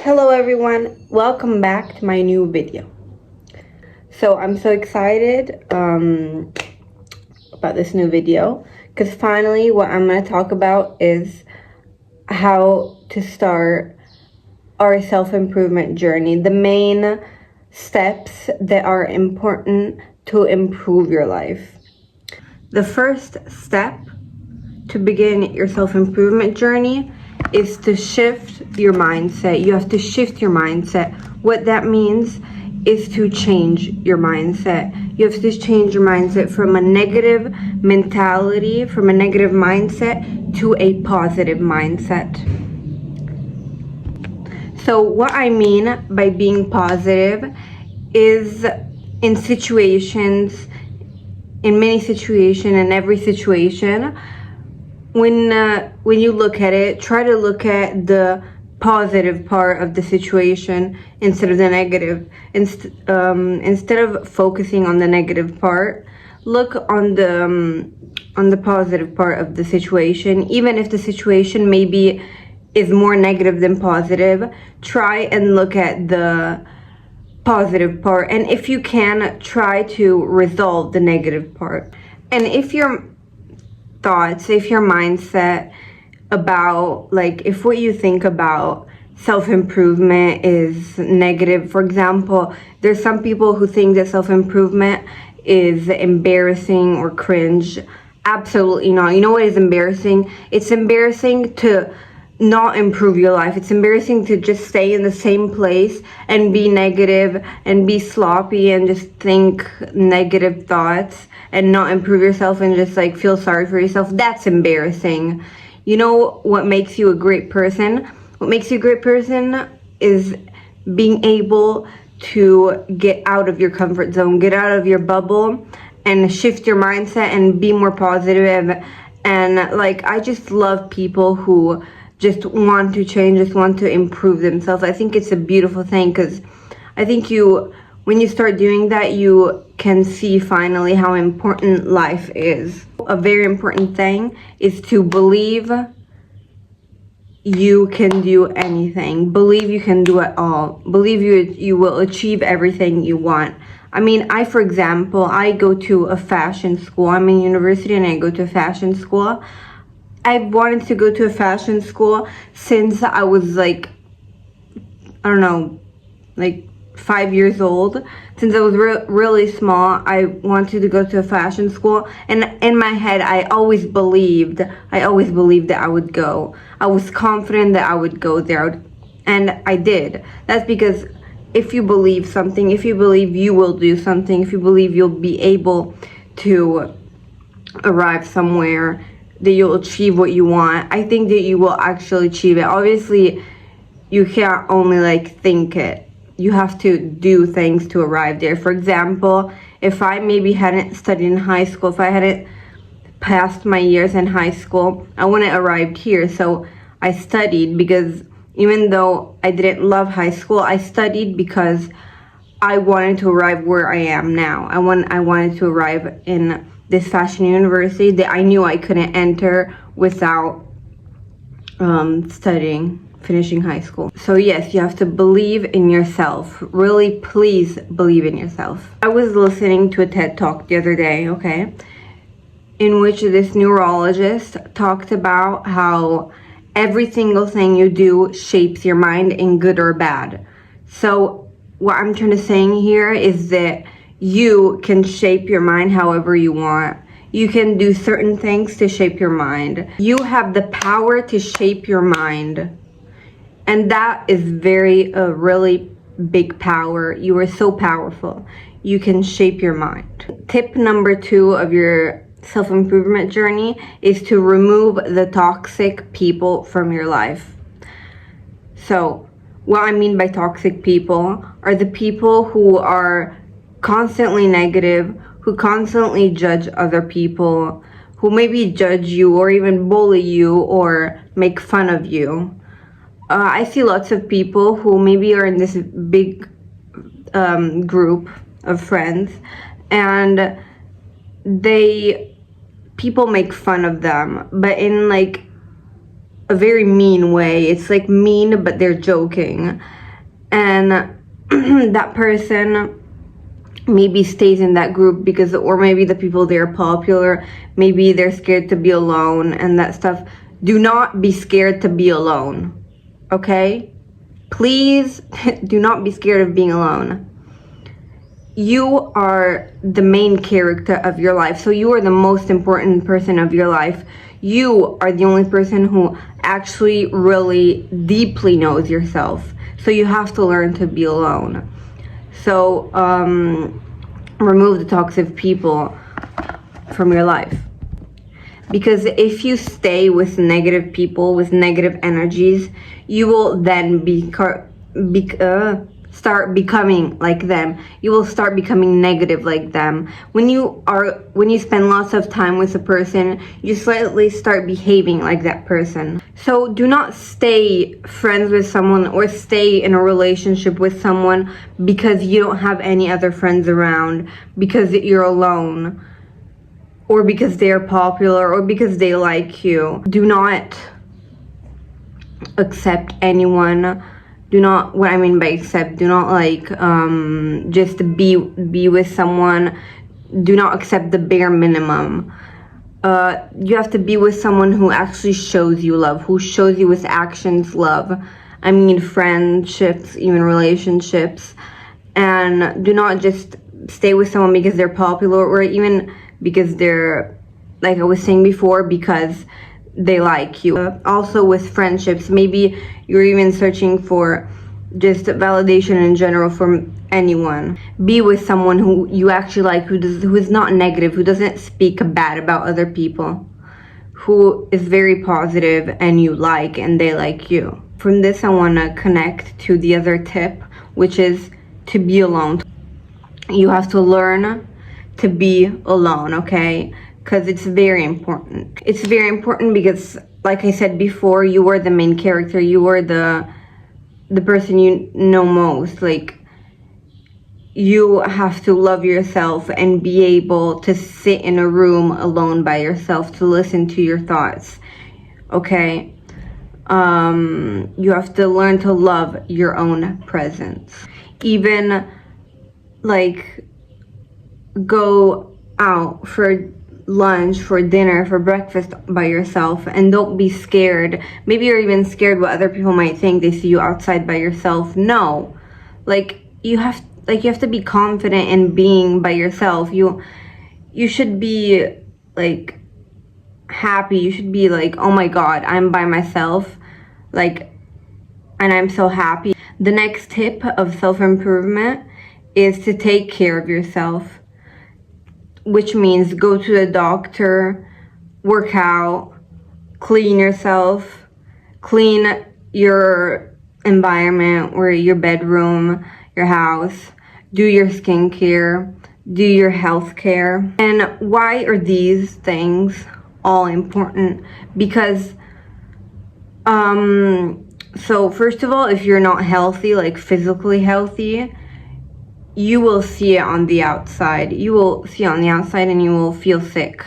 Hello everyone, welcome back to my new video. So I'm so excited about this new video because finally what I'm going to talk about is how to start our self-improvement journey, the main steps that are important to improve your life. The first step to begin your self-improvement journey is to shift your mindset. You have to shift your mindset. What that means is to change your mindset. You have to change your mindset from a negative mentality, from a negative mindset to a positive mindset. So what I mean by being positive is in situations, in many situations, in every situation, when you look at it, try to look at the positive part of the situation instead of the negative. Instead of focusing on the negative part, look on the positive part of the situation. Even if the situation maybe is more negative than positive, try and look at the positive part, and if you can, try to resolve the negative part. And if your thoughts, if your mindset about, like, if what you think about self-improvement is negative, for example, there's some people who think that self-improvement is embarrassing or cringe. Absolutely not. You know what is embarrassing? It's embarrassing to not improve your life. It's embarrassing to just stay in the same place and be negative and be sloppy and just think negative thoughts and not improve yourself and just like feel sorry for yourself. That's embarrassing. You know what makes you a great person? What makes you a great person is being able to get out of your comfort zone, get out of your bubble and shift your mindset and be more positive. And like, I just love people who just want to change, just want to improve themselves. I think it's a beautiful thing because I think when you start doing that, you can see finally how important life is. A very important thing is to believe you can do anything. Believe you can do it all. Believe you will achieve everything you want. I mean, for example, I go to a fashion school. I'm in university and I go to a fashion school. I wanted to go to a fashion school since I was like, I don't know, like 5 years old. Since I was really small, I wanted to go to a fashion school, and in my head I always believed that I would go. I was confident that I would go there, and I did. That's because if you believe something, if you believe you will do something, if you believe you'll be able to arrive somewhere, that you'll achieve what you want, I think that you will actually achieve it. Obviously, you can't only like think it. You have to do things to arrive there. For example, if I maybe hadn't studied in high school, if I hadn't passed my years in high school, I wouldn't have arrived here. So I studied because even though I didn't love high school, I studied because I wanted to arrive where I am now. I wanted to arrive in this fashion university that I knew I couldn't enter without finishing high school. So yes, you have to believe in yourself. Really, please believe in yourself. I was listening to a TED Talk the other day, okay, in which this neurologist talked about how every single thing you do shapes your mind in good or bad. So what I'm trying to say here is that you can shape your mind however you want. You can do certain things to shape your mind. You have the power to shape your mind. And that is a really big power. You are so powerful. You can shape your mind. Tip number 2 of your self-improvement journey is to remove the toxic people from your life. So what I mean by toxic people are the people who are constantly negative, who constantly judge other people, who maybe judge you or even bully you or make fun of you. I see lots of people who maybe are in this big group of friends, and people make fun of them, but in like a very mean way. It's like mean, but they're joking. And that person maybe stays in that group because, or maybe the people they're popular, maybe they're scared to be alone and that stuff. Do not be scared to be alone, okay? Please do not be scared of being alone. You are the main character of your life, so you are the most important person of your life. You are the only person who actually really deeply knows yourself, so you have to learn to be alone. So remove the toxic people from your life, because if you stay with negative people, with negative energies, you will then start becoming like them. You will start becoming negative like them. When you spend lots of time with a person, you slightly start behaving like that person. So do not stay friends with someone or stay in a relationship with someone because you don't have any other friends around, because you're alone, or because they're popular, or because they like you. Do not accept anyone. Do not, what I mean by accept, do not like just be with someone. Do not accept the bare minimum. You have to be with someone who actually shows you love, who shows you with actions love. I mean friendships, even relationships. And do not just stay with someone because they're popular, or even because they're, like I was saying before, because they like you. Also with friendships, maybe you're even searching for just validation in general from anyone. Be with someone who you actually like, who is not negative, who doesn't speak bad about other people, who is very positive and you like and they like you. From this, I want to connect to the other tip, which is to be alone. You have to learn to be alone, okay? Because it's very important. It's very important because, like I said before, you are the main character. You are the person you know most. Like, you have to love yourself and be able to sit in a room alone by yourself to listen to your thoughts, okay? You have to learn to love your own presence. Even, like, go out for lunch, for dinner, for breakfast by yourself, and don't be scared. Maybe you're even scared what other people might think. They see you outside by yourself. No, like you have to be confident in being by yourself. You should be like happy. You should be like, oh my god, I'm by myself, like, and I'm so happy. The next tip of self-improvement is to take care of yourself, which means go to the doctor, work out, clean yourself, clean your environment or your bedroom, your house, do your skincare, do your health care. And why are these things all important? Because, so first of all, if you're not healthy, like physically healthy, you will see it on the outside. You will see it on the outside and you will feel sick.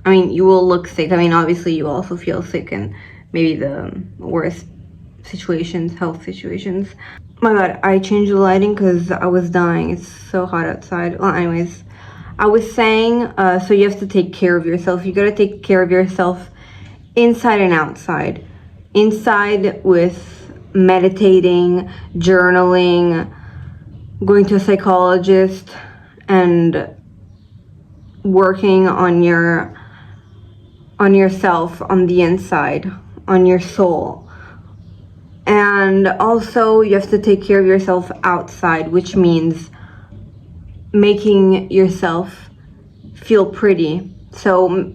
I mean, you will look sick. I mean, obviously you also feel sick in maybe the worst situations, health situations. Oh my god, I changed the lighting because I was dying. It's so hot outside. Well, anyways, I was saying, so you have to take care of yourself. You gotta take care of yourself inside and outside. Inside with meditating, journaling, going to a psychologist, and working on yourself on the inside, on your soul. And also you have to take care of yourself outside, which means making yourself feel pretty. So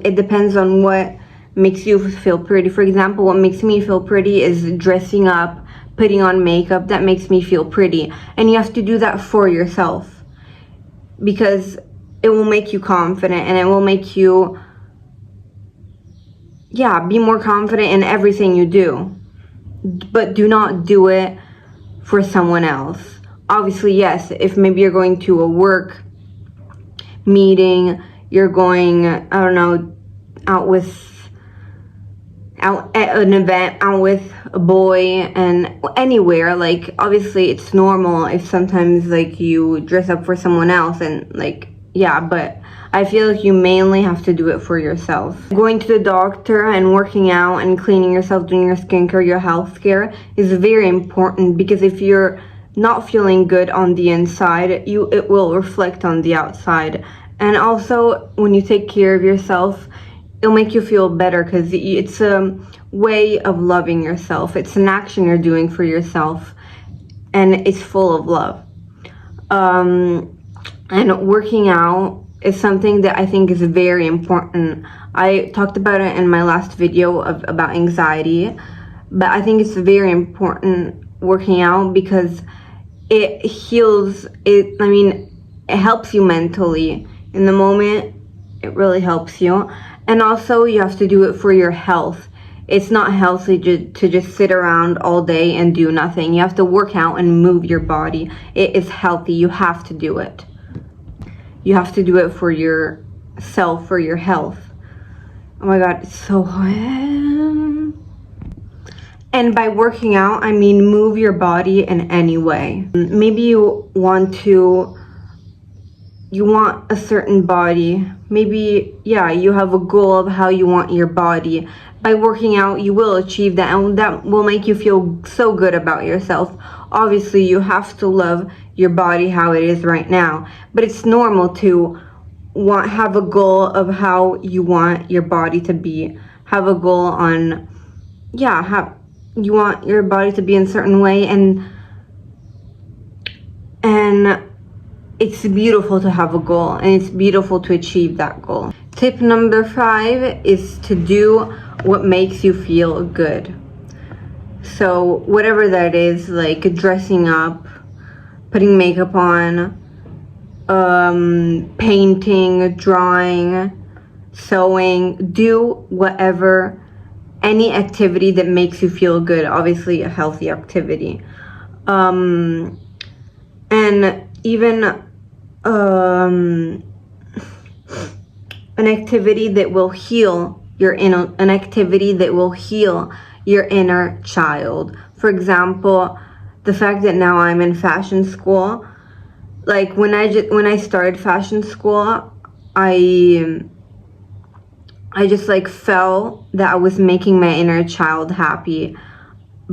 it depends on what makes you feel pretty. For example, what makes me feel pretty is dressing up, putting on makeup. That makes me feel pretty. And you have to do that for yourself, because it will make you confident and it will make you, yeah, be more confident in everything you do. But do not do it for someone else. Obviously, yes, if maybe you're going to a work meeting, you're going, I don't know, out with out at an event, out with a boy, and anywhere. Like, obviously it's normal if sometimes like you dress up for someone else, and like, yeah, but I feel like you mainly have to do it for yourself. Going to the doctor and working out and cleaning yourself, doing your skincare, your health care is very important, because if you're not feeling good on the inside, it will reflect on the outside. And also, when you take care of yourself, it'll make you feel better, because it's a way of loving yourself. It's an action you're doing for yourself, and it's full of love. And working out is something that I think is very important. I talked about it in my last video about anxiety, but I think it's very important working out, because it heals it. I mean, it helps you mentally in the moment. It really helps you. And also, you have to do it for your health. It's not healthy to just sit around all day and do nothing. You have to work out and move your body. It is healthy. You have to do it. You have to do it for yourself, for your health. Oh my God, it's so hot. And by working out, I mean move your body in any way. Maybe you want a certain body. Maybe, yeah, you have a goal of how you want your body. By working out, you will achieve that, and that will make you feel so good about yourself. Obviously, you have to love your body how it is right now, but it's normal to have a goal of how you want your body to be. Have a goal on, yeah, you want your body to be in a certain way, and it's beautiful to have a goal, and it's beautiful to achieve that goal. Tip number 5 is to do what makes you feel good. So whatever that is, like dressing up, putting makeup on, painting, drawing, sewing, do whatever, any activity that makes you feel good, obviously a healthy activity. And even an activity that will heal an activity that will heal your inner child. For example, the fact that now I'm in fashion school, like when I started fashion school, I just like felt that I was making my inner child happy,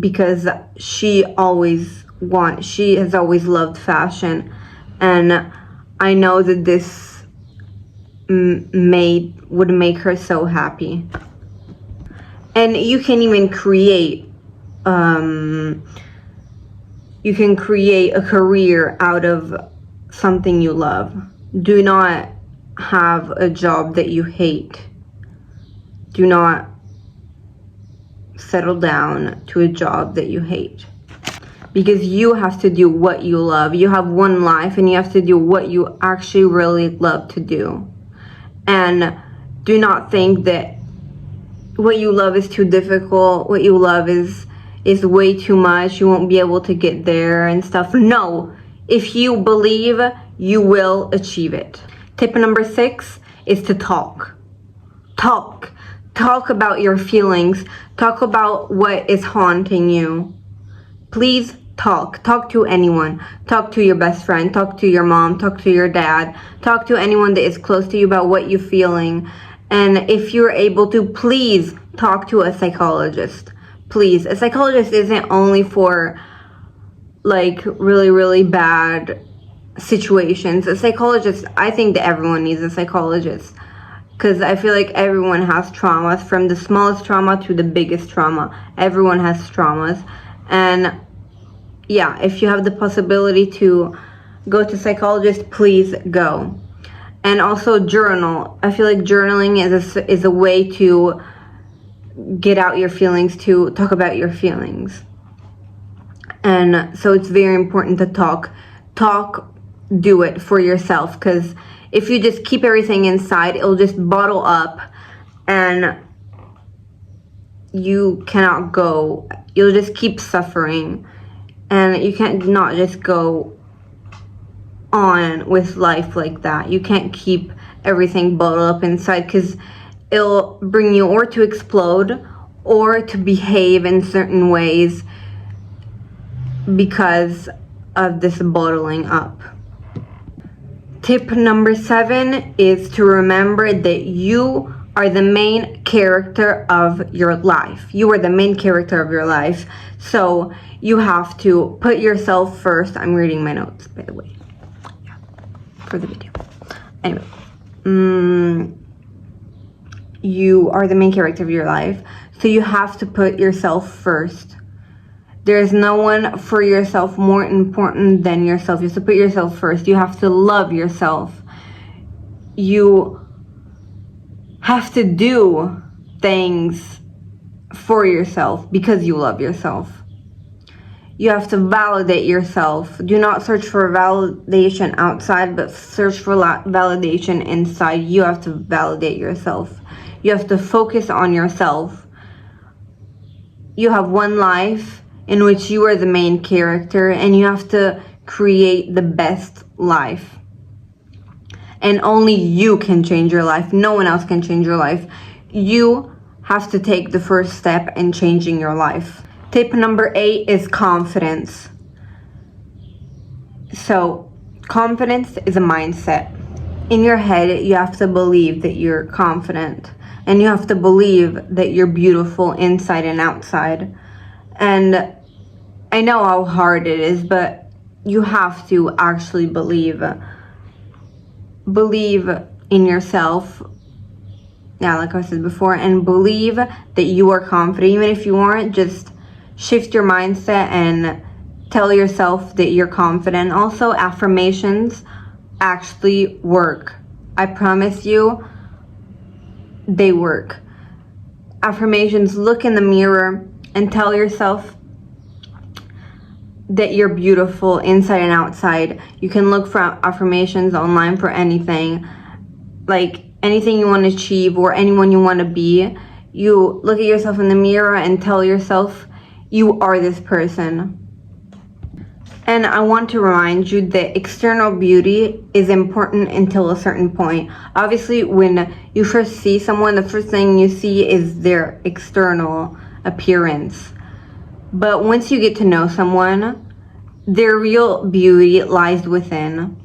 because she has always loved fashion, and I know that this would make her so happy. And you can even create a career out of something you love. Do not have a job that you hate. Do not settle down to a job that you hate, because you have to do what you love. You have one life, and you have to do what you actually really love to do. And do not think that what you love is too difficult, what you love is way too much, you won't be able to get there and stuff. No, if you believe, you will achieve it. Tip number 6 is to talk about your feelings. Talk about what is haunting you. Please talk to anyone. Talk to your best friend, talk to your mom, talk to your dad, talk to anyone that is close to you about what you're feeling. And if you're able to, please talk to a psychologist. Please. A psychologist isn't only for like really, really bad situations. A psychologist, I think that everyone needs a psychologist, because I feel like everyone has traumas, from the smallest trauma to the biggest trauma. Everyone has traumas. And yeah, if you have the possibility to go to psychologist, please go. And also journal. I feel like journaling is a way to get out your feelings, to talk about your feelings. And so it's very important to talk, do it for yourself, because if you just keep everything inside, it'll just bottle up, and you cannot go. You'll just keep suffering, and you can't not just go on with life like that. You can't keep everything bottled up inside, because it'll bring you or to explode, or to behave in certain ways because of this bottling up. Tip number 7 is to remember that you are the main character of your life. You are the main character of your life. So you have to put yourself first. I'm reading my notes, by the way, for the video. Anyway, you are the main character of your life. So you have to put yourself first. There's no one for yourself more important than yourself. You have to put yourself first. You have to love yourself. You have to do things for yourself because you love yourself. You have to validate yourself. Do not search for validation outside, but search for validation inside. You have to validate yourself. You have to focus on yourself. You have one life in which you are the main character, and you have to create the best life. And only you can change your life. No one else can change your life. You have to take the first step in changing your life. Tip number 8 is confidence. So, confidence is a mindset. In your head, you have to believe that you're confident. And you have to believe that you're beautiful inside and outside. And I know how hard it is, but you have to actually believe in yourself, like I said before, and believe that you are confident. Even if you aren't, just shift your mindset and tell yourself that you're confident. Also, affirmations actually work. I promise you, they work. Affirmations, look in the mirror and tell yourself that you're beautiful inside and outside. You can look for affirmations online for anything, like anything you want to achieve or anyone you want to be. You look at yourself in the mirror and tell yourself you are this person. And I want to remind you that external beauty is important until a certain point. Obviously, when you first see someone, the first thing you see is their external appearance. But once you get to know someone, their real beauty lies within.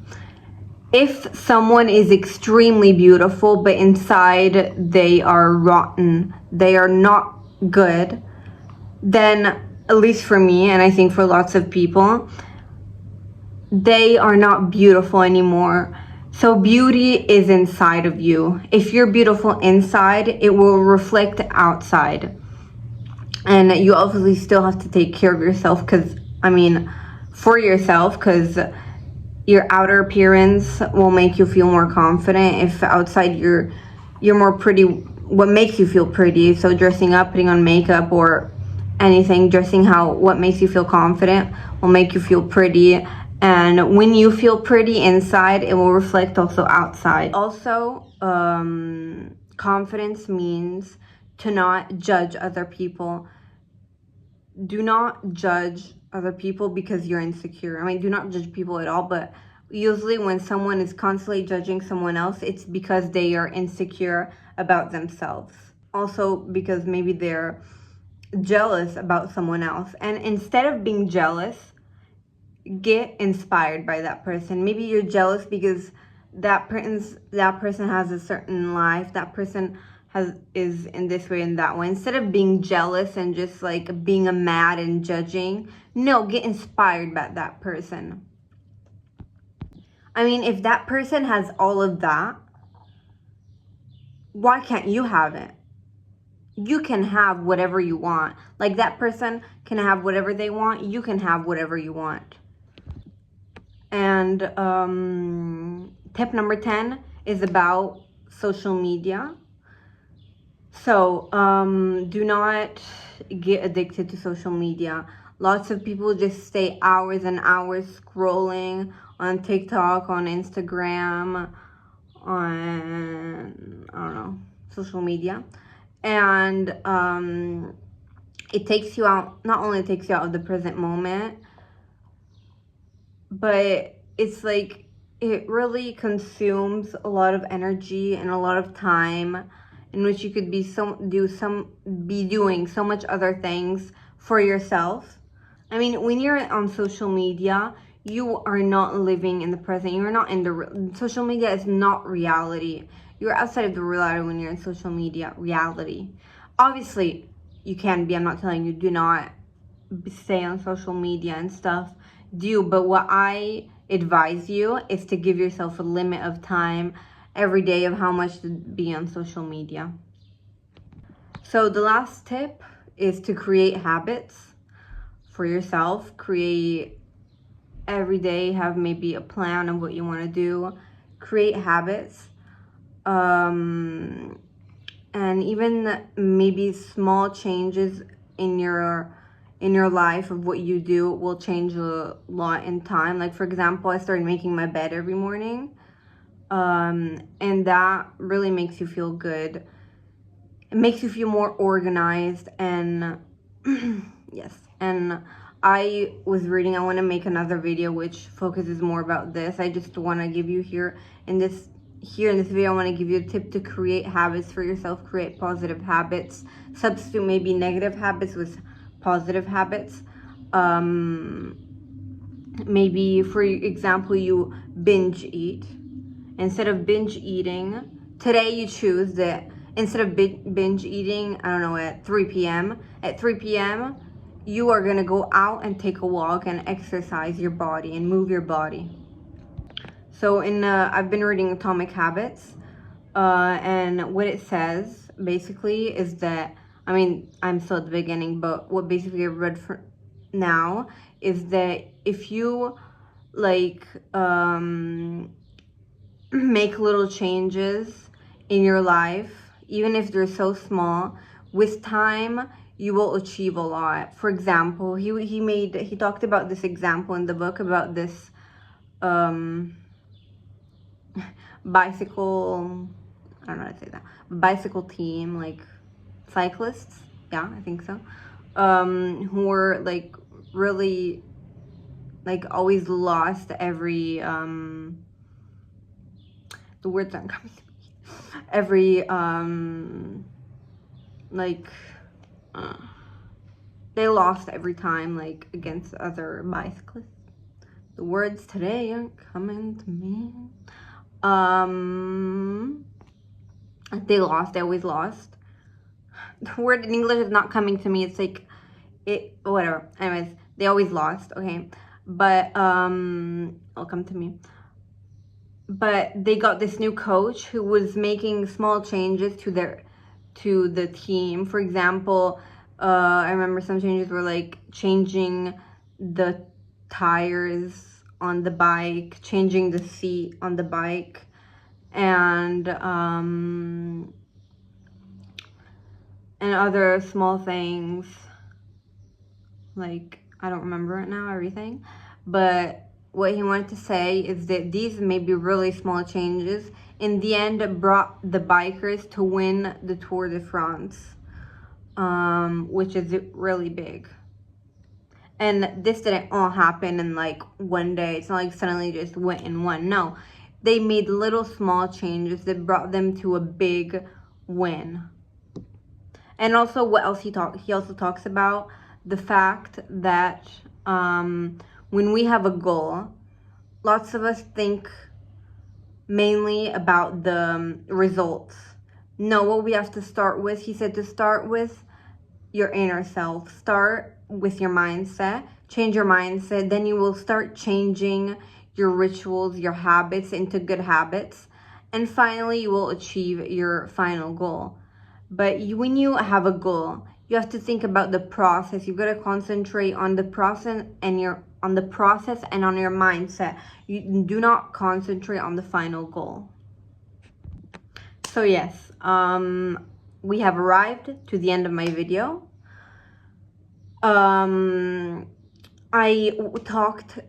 If someone is extremely beautiful, but inside they are rotten, they are not good, then, at least for me, and I think for lots of people, they are not beautiful anymore. So beauty is inside of you. If you're beautiful inside, it will reflect outside. And you obviously still have to take care of yourself, for yourself, because your outer appearance will make you feel more confident. If outside you're more pretty, what makes you feel pretty, so dressing up, putting on makeup, or anything, what makes you feel confident will make you feel pretty. And when you feel pretty inside, it will reflect also outside. Also, confidence means to not judge other people. Do not judge other people because you're insecure. Do not judge people at all, but usually when someone is constantly judging someone else, it's because they are insecure about themselves. Also because maybe they're jealous about someone else. And instead of being jealous, get inspired by that person. Maybe you're jealous because that person has a certain life, that person is in this way and that way. Instead of being jealous and just like being mad and judging, no, get inspired by that person. If that person has all of that, why can't you have it? You can have whatever you want. Like that person can have whatever they want, you can have whatever you want. And tip number 10 is about social media. So do not get addicted to social media. Lots of people just stay hours and hours scrolling on TikTok, on Instagram, on, social media. And it takes you out, not only takes you out of the present moment, but it's like it really consumes a lot of energy and a lot of time. in which you could be doing so much other things for yourself. I mean, when you're on social media, you are not living in the present. You're not in the social media is not reality. You're outside of the reality when you're in social media reality. Obviously, you can be. I'm not telling you do not stay on social media and stuff. Do, but what I advise you is to give yourself a limit of time every day of how much to be on social media. So the last tip is to create habits for yourself. Create every day, have maybe a plan of what you want to do. Create habits. And even maybe small changes in your life of what you do will change a lot in time. Like, for example, I started making my bed every morning, and that really makes you feel good. It makes you feel more organized. And yes, and I was reading, I want to make another video which focuses more about this. I just want to give you here in this video, I want to give you a tip to create habits for yourself. Create positive habits. Substitute maybe negative habits with positive habits. Maybe, for example, you binge eat. Instead of binge eating, today you choose that instead of binge eating, I don't know, at 3 p.m., you are going to go out and take a walk and exercise your body and move your body. So I've been reading Atomic Habits, and what it says basically is that, I mean, I'm still at the beginning, but what basically I read for now is that if you like make little changes in your life, even if they're so small, with time you will achieve a lot. For example, he talked about this example in the book about this bicycle, I don't know how to say that, bicycle team, like cyclists, yeah, I think so, who were like really like always lost every the words aren't coming to me, every like they lost every time, like against other bicyclists. The words today aren't coming to me. They always lost. The word in English is not coming to me. It's like whatever. Anyways, they always lost, okay? But it'll come to me. But they got this new coach who was making small changes to the team. For example, I remember some changes were like changing the tires on the bike, changing the seat on the bike, and other small things, like I don't remember it now, everything. But what he wanted to say is that these may be really small changes in the end brought the bikers to win the Tour de France, which is really big. And this didn't all happen in like one day. It's not like suddenly just went and won. No, they made little small changes that brought them to a big win. And also, what else he also talks about the fact that when we have a goal, lots of us think mainly about the results. No, what we have to start with, he said, to start with your inner self. Start with your mindset. Change your mindset. Then you will start changing your rituals, your habits into good habits. And finally, you will achieve your final goal. But when you have a goal, you have to think about the process. You've got to concentrate on the process and on the process and on your mindset. You do not concentrate on the final goal. So yes, we have arrived to the end of my video. I talked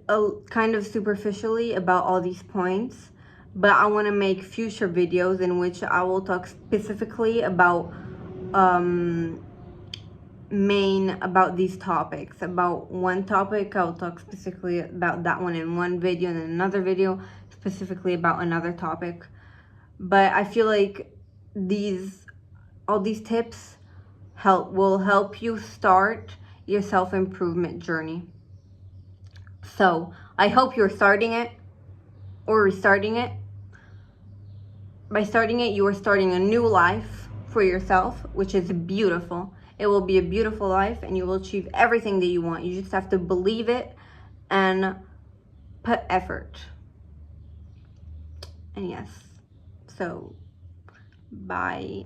kind of superficially about all these points, but I want to make future videos in which I will talk specifically about about these topics. About one topic, I'll talk specifically about that one in one video, and in another video specifically about another topic. But I feel like these all these tips will help you start your self-improvement journey. So I hope you're starting it or restarting it. By starting it, you are starting a new life for yourself, which is beautiful. It will be a beautiful life and you will achieve everything that you want. You just have to believe it and put effort. And yes, so bye.